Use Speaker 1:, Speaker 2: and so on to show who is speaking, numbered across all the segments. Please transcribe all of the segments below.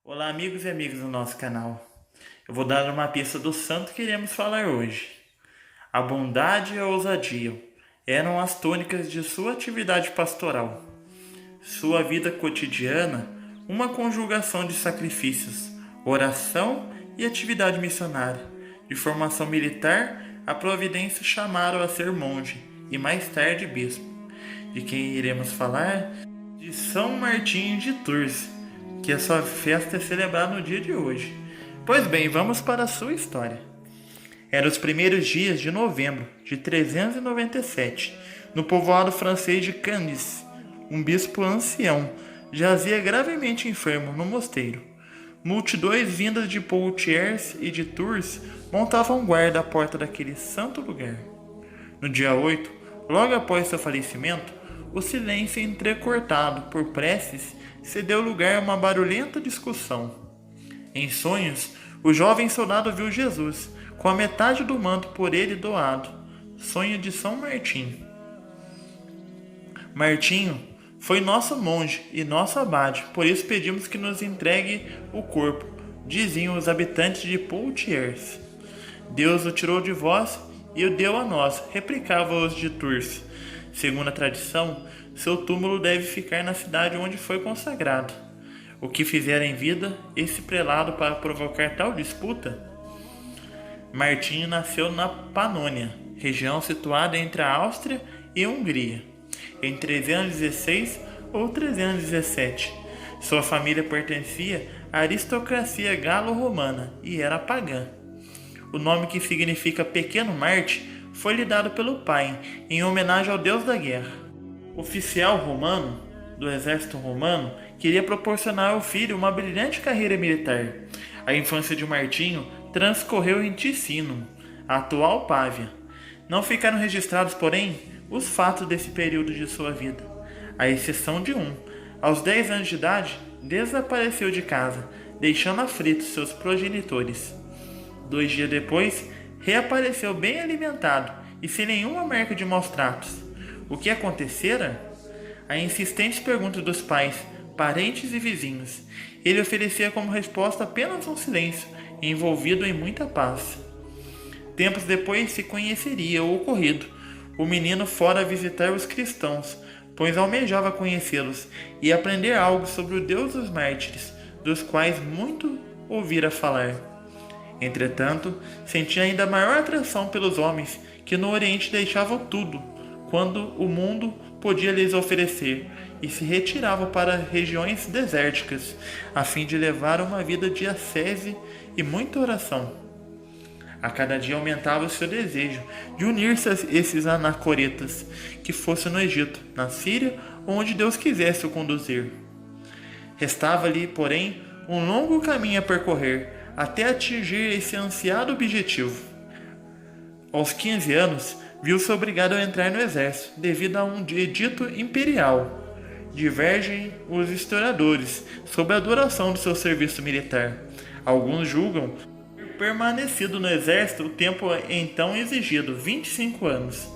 Speaker 1: Olá, amigos e amigas do nosso canal. Eu vou dar uma pista do santo que iremos falar hoje. A bondade e a ousadia eram as tônicas de sua atividade pastoral. Sua vida cotidiana, uma conjugação de sacrifícios, oração e atividade missionária. De formação militar, a providência chamaram a ser monge e mais tarde bispo. De quem iremos falar? De São Martinho de Tours, que a sua festa é celebrada no dia de hoje. Pois bem, vamos para a sua história. Eram os primeiros dias de novembro de 397, no povoado francês de Candice. Um bispo ancião jazia gravemente enfermo no mosteiro. Multidões vindas de Poitiers e de Tours montavam guarda à porta daquele santo lugar. No dia 8, logo após seu falecimento, o silêncio entrecortado por preces cedeu lugar a uma barulhenta discussão. Em sonhos, o jovem soldado viu Jesus, com a metade do manto por ele doado. Sonho de São Martinho. Martinho foi nosso monge e nosso abade, por isso pedimos que nos entregue o corpo, diziam os habitantes de Poitiers. Deus o tirou de vós e o deu a nós, replicavam os de Tours. Segundo a tradição, seu túmulo deve ficar na cidade onde foi consagrado. O que fizera em vida esse prelado para provocar tal disputa? Martinho nasceu na Panônia, região situada entre a Áustria e a Hungria, em 316 ou 317. Sua família pertencia à aristocracia galo-romana e era pagã. O nome, que significa pequeno Marte, foi-lhe dado pelo pai, em homenagem ao deus da guerra. O oficial romano, do exército romano, queria proporcionar ao filho uma brilhante carreira militar. A infância de Martinho transcorreu em Ticínum, a atual Pávia. Não ficaram registrados, porém, os fatos desse período de sua vida, à exceção de um. Aos 10 anos de idade, desapareceu de casa, deixando aflitos seus progenitores. 2 dias depois, reapareceu bem alimentado e sem nenhuma marca de maus tratos. O que acontecera? A insistentes perguntas dos pais, parentes e vizinhos. Ele oferecia como resposta apenas um silêncio, envolvido em muita paz. Tempos depois se conheceria o ocorrido. O menino fora visitar os cristãos, pois almejava conhecê-los e aprender algo sobre o Deus dos mártires, dos quais muito ouvira falar. Entretanto, sentia ainda maior atração pelos homens que no Oriente deixavam tudo quando o mundo podia lhes oferecer e se retiravam para regiões desérticas, a fim de levar uma vida de ascese e muita oração. A cada dia aumentava o seu desejo de unir-se a esses anacoretas, que fosse no Egito, na Síria ou onde Deus quisesse o conduzir. Restava-lhe, porém, um longo caminho a percorrer até atingir esse ansiado objetivo. Aos 15 anos, viu-se obrigado a entrar no exército, devido a um edito imperial. Divergem os historiadores sobre a duração do seu serviço militar. Alguns julgam ter permanecido no exército o tempo então exigido, 25 anos.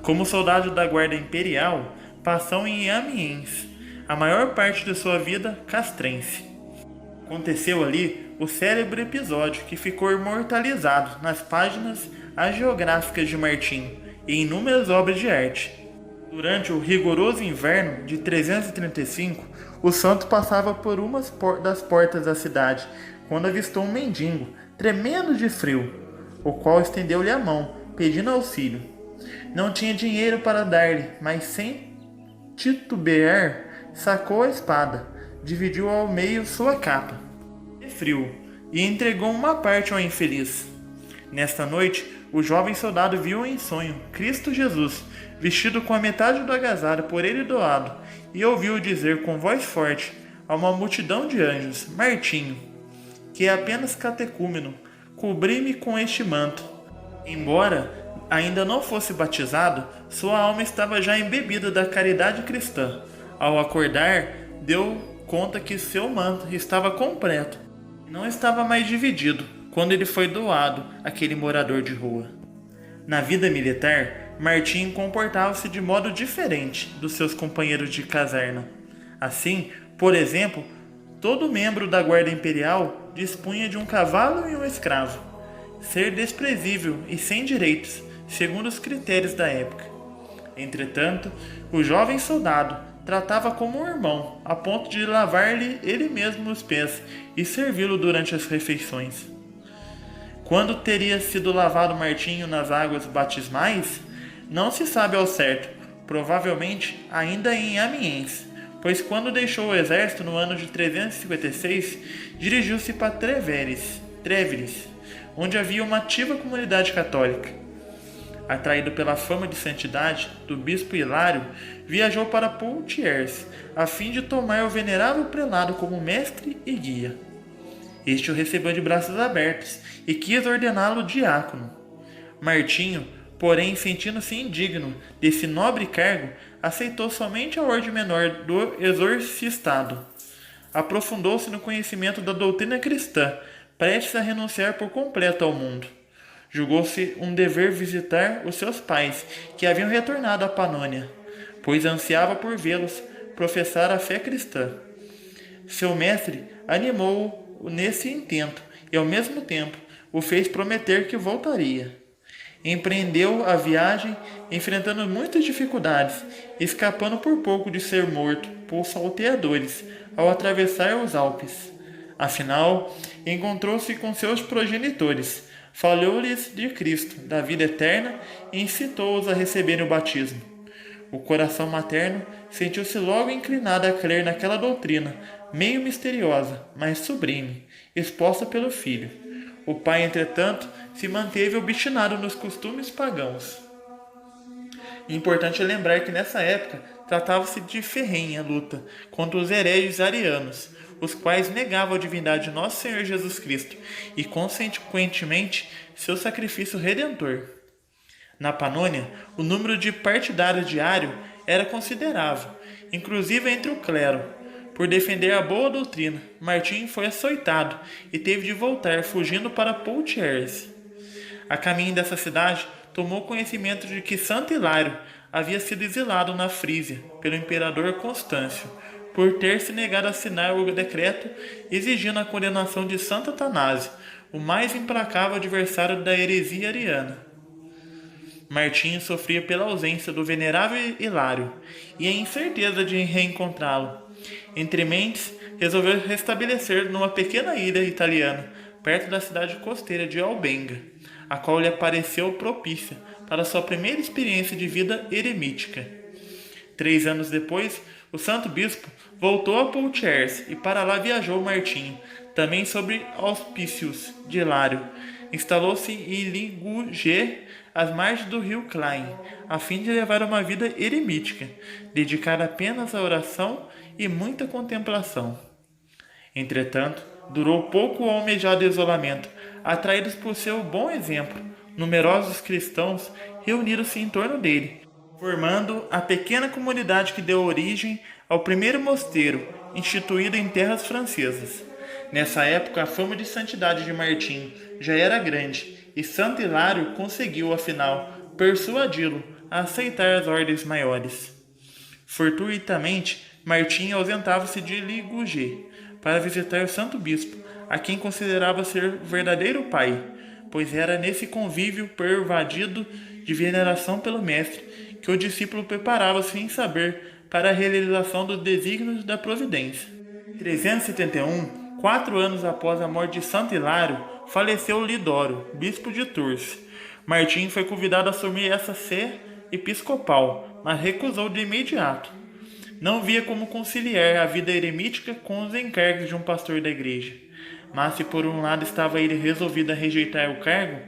Speaker 1: Como soldado da guarda imperial, passou em Amiens, a maior parte de sua vida castrense. Aconteceu ali o célebre episódio que ficou imortalizado nas páginas hagiográficas de Martinho e em inúmeras obras de arte. Durante o rigoroso inverno de 335, o santo passava por uma das portas da cidade, quando avistou um mendigo, tremendo de frio, o qual estendeu-lhe a mão, pedindo auxílio. Não tinha dinheiro para dar-lhe, mas sem titubear, sacou a espada, dividiu ao meio sua capa, de frio, e entregou uma parte ao infeliz. Nesta noite, o jovem soldado viu em sonho Cristo Jesus, vestido com a metade do agasalho por ele doado, e ouviu dizer com voz forte a uma multidão de anjos: Martinho, que é apenas catecúmeno, cobri-me com este manto. Embora ainda não fosse batizado, sua alma estava já embebida da caridade cristã. Ao acordar, deu conta que seu manto estava completo, e não estava mais dividido, quando ele foi doado àquele morador de rua. Na vida militar, Martinho comportava-se de modo diferente dos seus companheiros de caserna. Assim, por exemplo, Todo membro da guarda imperial dispunha de um cavalo e um escravo, ser desprezível e sem direitos, segundo os critérios da época. Entretanto, o jovem soldado tratava como um irmão, a ponto de lavar-lhe ele mesmo os pés e servi-lo durante as refeições. Quando teria sido lavado Martinho nas águas batismais, não se sabe ao certo, provavelmente ainda em Amiens, pois quando deixou o exército no ano de 356, dirigiu-se para Trèveris, onde havia uma ativa comunidade católica. Atraído pela fama de santidade do bispo Hilário, viajou para Poitiers, a fim de tomar o venerável prelado como mestre e guia. Este o recebeu de braços abertos e quis ordená-lo diácono. Martinho, porém, sentindo-se indigno desse nobre cargo, aceitou somente a ordem menor do exorcistado. Aprofundou-se no conhecimento da doutrina cristã, prestes a renunciar por completo ao mundo. Julgou-se um dever visitar os seus pais, que haviam retornado à Panônia, pois ansiava por vê-los professar a fé cristã. Seu mestre animou-o nesse intento e, ao mesmo tempo, o fez prometer que voltaria. Empreendeu a viagem, enfrentando muitas dificuldades, escapando por pouco de ser morto por salteadores ao atravessar os Alpes. Afinal, encontrou-se com seus progenitores, falou-lhes de Cristo, da vida eterna, e incitou-os a receberem o batismo. O coração materno sentiu-se logo inclinado a crer naquela doutrina, meio misteriosa, mas sublime, exposta pelo filho. O pai, entretanto, se manteve obstinado nos costumes pagãos. Importante lembrar que nessa época tratava-se de ferrenha luta contra os hereges arianos, os quais negavam a divindade de nosso Senhor Jesus Cristo e, consequentemente, seu sacrifício redentor. Na Panônia, o número de partidários de Ário era considerável, inclusive entre o clero. Por defender a boa doutrina, Martinho foi açoitado e teve de voltar, fugindo para Poitiers. A caminho dessa cidade, tomou conhecimento de que Santo Hilário havia sido exilado na Frísia pelo imperador Constâncio, por ter se negado a assinar o decreto exigindo a condenação de Santo Atanásio, o mais implacável adversário da heresia ariana. Martinho sofria pela ausência do venerável Hilário e a incerteza de reencontrá-lo. Entre mentes, resolveu restabelecer numa pequena ilha italiana, perto da cidade costeira de Albenga, a qual lhe pareceu propícia para sua primeira experiência de vida eremítica. 3 anos depois, o santo bispo voltou a Poitiers e para lá viajou Martinho, também sob auspícios de Hilário. Instalou-se em Ligugé, às margens do rio Clain, a fim de levar uma vida eremítica, dedicada apenas à oração e muita contemplação. Entretanto, durou pouco o almejado isolamento. Atraídos por seu bom exemplo, numerosos cristãos reuniram-se em torno dele, formando a pequena comunidade que deu origem ao primeiro mosteiro, instituído em terras francesas. Nessa época, a fama de santidade de Martinho já era grande, e Santo Hilário conseguiu, afinal, persuadi-lo a aceitar as ordens maiores. Fortuitamente, Martinho ausentava-se de Ligugé para visitar o santo bispo, a quem considerava ser verdadeiro pai, pois era nesse convívio pervadido de veneração pelo mestre que o discípulo preparava-se sem saber para a realização dos desígnios da providência. Em 371, 4 anos após a morte de Santo Hilário, faleceu Lidório, bispo de Tours. Martinho foi convidado a assumir essa sé episcopal, mas recusou de imediato. Não via como conciliar a vida eremítica com os encargos de um pastor da igreja. Mas se por um lado estava ele resolvido a rejeitar o cargo,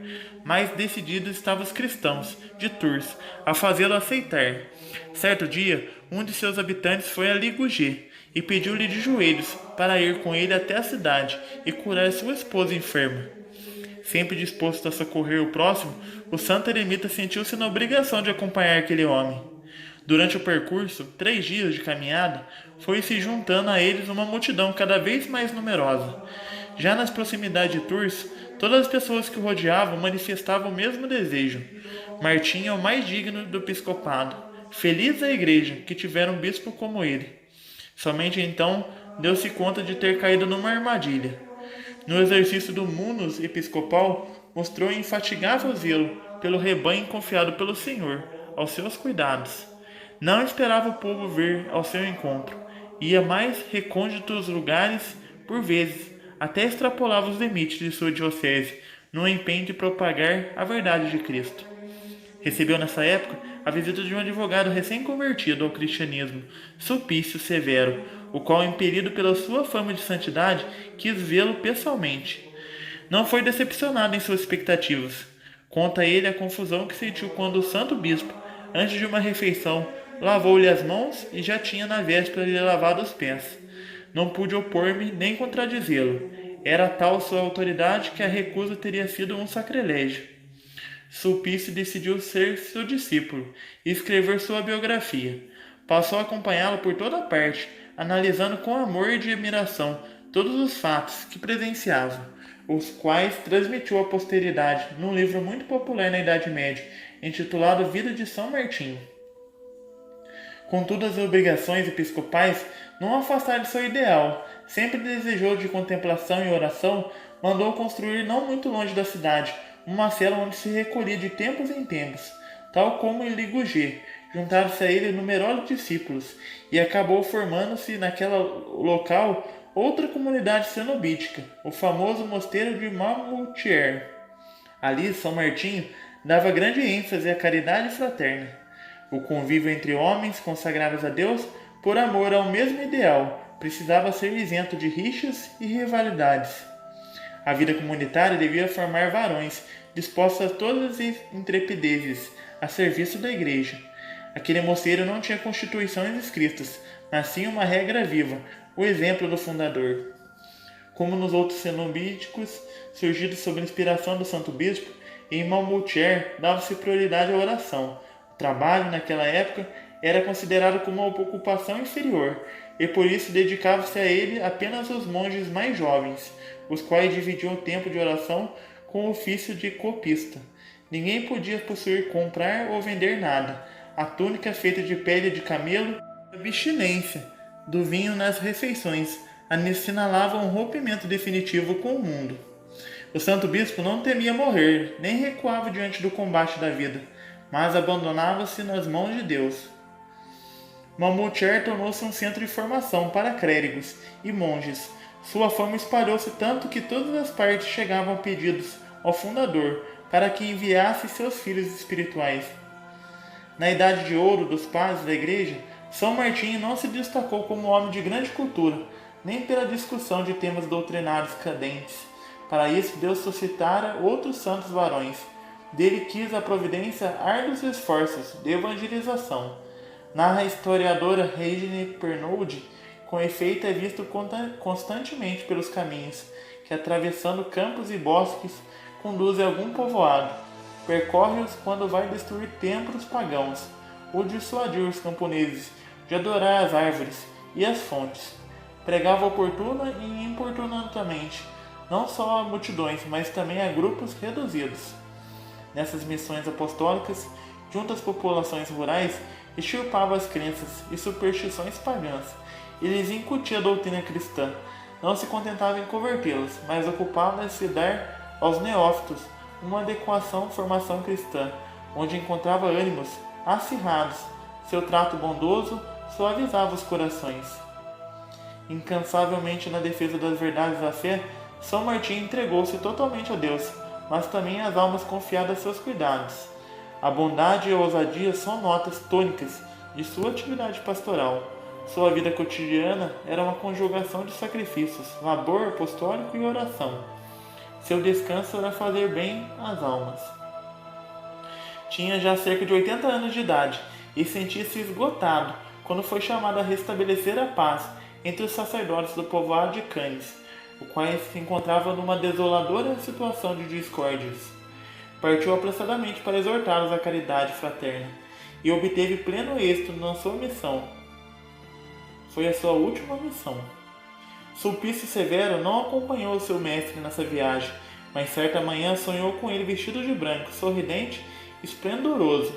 Speaker 1: mais decididos estavam os cristãos de Tours a fazê-lo aceitar. Certo dia, um de seus habitantes foi a Ligugé e pediu-lhe de joelhos para ir com ele até a cidade e curar sua esposa enferma. Sempre disposto a socorrer o próximo, o santo eremita sentiu-se na obrigação de acompanhar aquele homem. Durante o percurso, 3 dias de caminhada, foi se juntando a eles uma multidão cada vez mais numerosa. Já nas proximidades de Tours, todas as pessoas que o rodeavam manifestavam o mesmo desejo. Martinho é o mais digno do episcopado. Feliz a igreja que tiver um bispo como ele. Somente então deu-se conta de ter caído numa armadilha. No exercício do munus episcopal, mostrou infatigável zelo pelo rebanho confiado pelo Senhor aos seus cuidados. Não esperava o povo vir ao seu encontro. Ia mais recônditos lugares, por vezes, até extrapolava os limites de sua diocese, no empenho de propagar a verdade de Cristo. Recebeu nessa época a visita de um advogado recém-convertido ao cristianismo, Sulpício Severo, o qual, impelido pela sua fama de santidade, quis vê-lo pessoalmente. Não foi decepcionado em suas expectativas. Conta ele a confusão que sentiu quando o santo bispo, antes de uma refeição, lavou-lhe as mãos e já tinha na véspera lhe lavado os pés. Não pude opor-me nem contradizê-lo. Era tal sua autoridade que a recusa teria sido um sacrilégio. Sulpício decidiu ser seu discípulo e escrever sua biografia. Passou a acompanhá-lo por toda parte, analisando com amor e admiração todos os fatos que presenciava, os quais transmitiu à posteridade num livro muito popular na Idade Média, intitulado Vida de São Martinho. Contudo, as obrigações episcopais não afastaram de seu ideal. Sempre desejou de contemplação e oração, mandou construir não muito longe da cidade uma cela onde se recolhia de tempos em tempos, tal como em Ligugê. Juntaram-se a ele numerosos discípulos, e acabou formando-se naquele local outra comunidade cenobítica, o famoso mosteiro de Mamoutier. Ali, São Martinho dava grande ênfase à caridade fraterna, o convívio entre homens consagrados a Deus por amor ao mesmo ideal precisava ser isento de rixas e rivalidades. A vida comunitária devia formar varões dispostos a todas as intrepidezes a serviço da igreja. Aquele mosteiro não tinha constituições escritas, mas sim uma regra viva, o exemplo do fundador. Como nos outros cenobíticos, surgidos sob a inspiração do Santo Bispo, em Mamoutier dava-se prioridade à oração. O trabalho, naquela época, era considerado como uma ocupação inferior, e por isso dedicavam-se a ele apenas os monges mais jovens, os quais dividiam o tempo de oração com o ofício de copista. Ninguém podia possuir, comprar ou vender nada. A túnica feita de pele de camelo, a abstinência do vinho nas refeições, assinalava um rompimento definitivo com o mundo. O santo bispo não temia morrer, nem recuava diante do combate da vida, mas abandonava-se nas mãos de Deus. Mamoutier tornou-se um centro de formação para clérigos e monges. Sua fama espalhou-se tanto que todas as partes chegavam pedidos ao fundador para que enviasse seus filhos espirituais. Na idade de ouro dos padres da igreja, São Martinho não se destacou como homem de grande cultura, nem pela discussão de temas doutrinários cadentes. Para isso, Deus suscitara outros santos varões. Dele quis a providência árduos esforços de evangelização. Narra a historiadora Regine Pernoldi, com efeito é visto constantemente pelos caminhos, que atravessando campos e bosques, conduz a algum povoado. Percorre-os quando vai destruir templos pagãos, ou dissuadir os camponeses de adorar as árvores e as fontes. Pregava oportuna e importunamente, não só a multidões, mas também a grupos reduzidos. Nessas missões apostólicas, junto às populações rurais, extirpava as crenças e superstições pagãs e lhes incutia a doutrina cristã. Não se contentava em convertê-los, mas ocupava-se de dar aos neófitos uma adequação formação cristã, onde encontrava ânimos acirrados. Seu trato bondoso suavizava os corações. Incansavelmente na defesa das verdades da fé, São Martinho entregou-se totalmente a Deus, mas também às almas confiadas a seus cuidados. A bondade e a ousadia são notas tônicas de sua atividade pastoral. Sua vida cotidiana era uma conjugação de sacrifícios, labor apostólico e oração. Seu descanso era fazer bem às almas. Tinha já cerca de 80 anos de idade e sentia-se esgotado quando foi chamado a restabelecer a paz entre os sacerdotes do povoado de Cannes, o qual se encontrava numa desoladora situação de discórdias. Partiu apressadamente para exortá-los à caridade fraterna e obteve pleno êxito na sua missão. Foi a sua última missão. Sulpício Severo não acompanhou seu mestre nessa viagem, mas certa manhã sonhou com ele vestido de branco, sorridente e esplendoroso.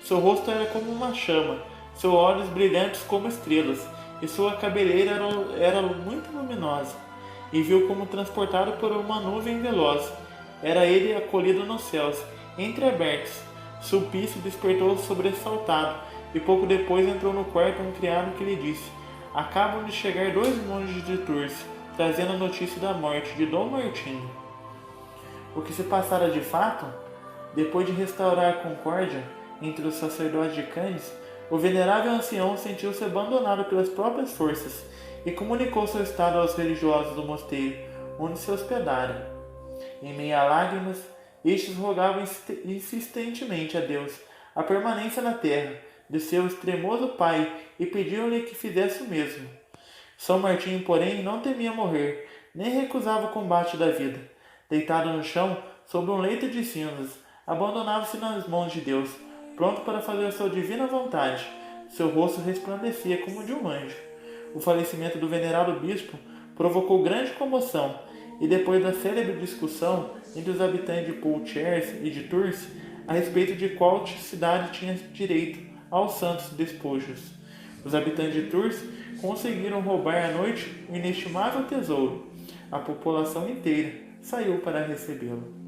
Speaker 1: Seu rosto era como uma chama, seus olhos brilhantes como estrelas, e sua cabeleira era muito luminosa, e viu como transportado por uma nuvem veloz. Era ele acolhido nos céus, entreabertos. Sulpício despertou sobressaltado, e pouco depois entrou no quarto um criado que lhe disse: acabam de chegar 2 monges de Tours, trazendo a notícia da morte de Dom Martinho. O que se passara de fato? Depois de restaurar a concórdia entre os sacerdotes de Cannes, o venerável ancião sentiu-se abandonado pelas próprias forças e comunicou seu estado aos religiosos do mosteiro, onde se hospedara. Em meio a lágrimas, estes rogavam insistentemente a Deus a permanência na terra de seu extremoso pai e pediam-lhe que fizesse o mesmo. São Martinho, porém, não temia morrer, nem recusava o combate da vida. Deitado no chão, sobre um leito de cinzas, abandonava-se nas mãos de Deus, pronto para fazer a sua divina vontade. Seu rosto resplandecia como o de um anjo. O falecimento do venerado bispo provocou grande comoção, e depois da célebre discussão entre os habitantes de Poitiers e de Tours a respeito de qual cidade tinha direito aos santos despojos, os habitantes de Tours conseguiram roubar à noite um inestimável tesouro. A população inteira saiu para recebê-lo.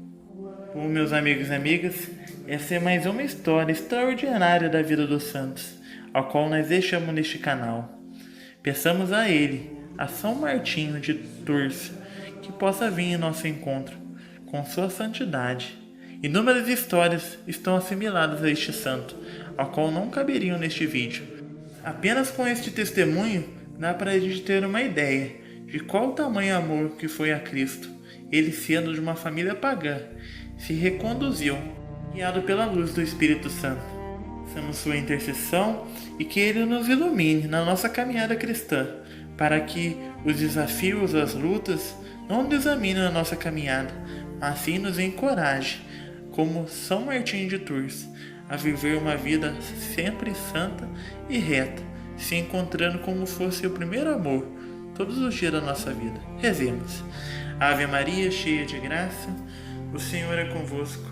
Speaker 1: Bom, meus amigos e amigas, essa é mais uma história extraordinária da vida dos santos, ao qual nós deixamos neste canal. Peçamos a ele, a São Martinho de Tours, que possa vir em nosso encontro com sua santidade. Inúmeras histórias estão assimiladas a este santo, ao qual não caberiam neste vídeo. Apenas com este testemunho dá para a gente ter uma ideia de qual o tamanho amor que foi a Cristo. Ele, sendo de uma família pagã, se reconduziu, guiado pela luz do Espírito Santo. Peçamos sua intercessão e que ele nos ilumine na nossa caminhada cristã, para que os desafios, as lutas, não desaminem a nossa caminhada, mas sim nos encoraje, como São Martinho de Tours, a viver uma vida sempre santa e reta, se encontrando como fosse o primeiro amor, todos os dias da nossa vida. Rezemos. Ave Maria, cheia de graça, o Senhor é convosco.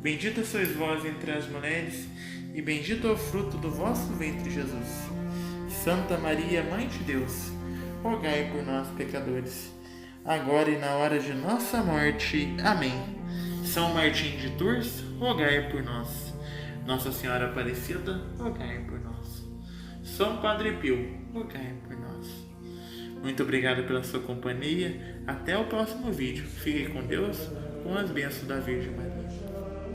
Speaker 1: Bendita sois vós entre as mulheres, e bendito é o fruto do vosso ventre, Jesus. Santa Maria, Mãe de Deus, rogai por nós, pecadores, agora e na hora de nossa morte. Amém. São Martinho de Tours, rogai por nós. Nossa Senhora Aparecida, rogai por nós. São Padre Pio, rogai por nós. Muito obrigado pela sua companhia. Até o próximo vídeo. Fique com Deus, com as bênçãos da Virgem Maria.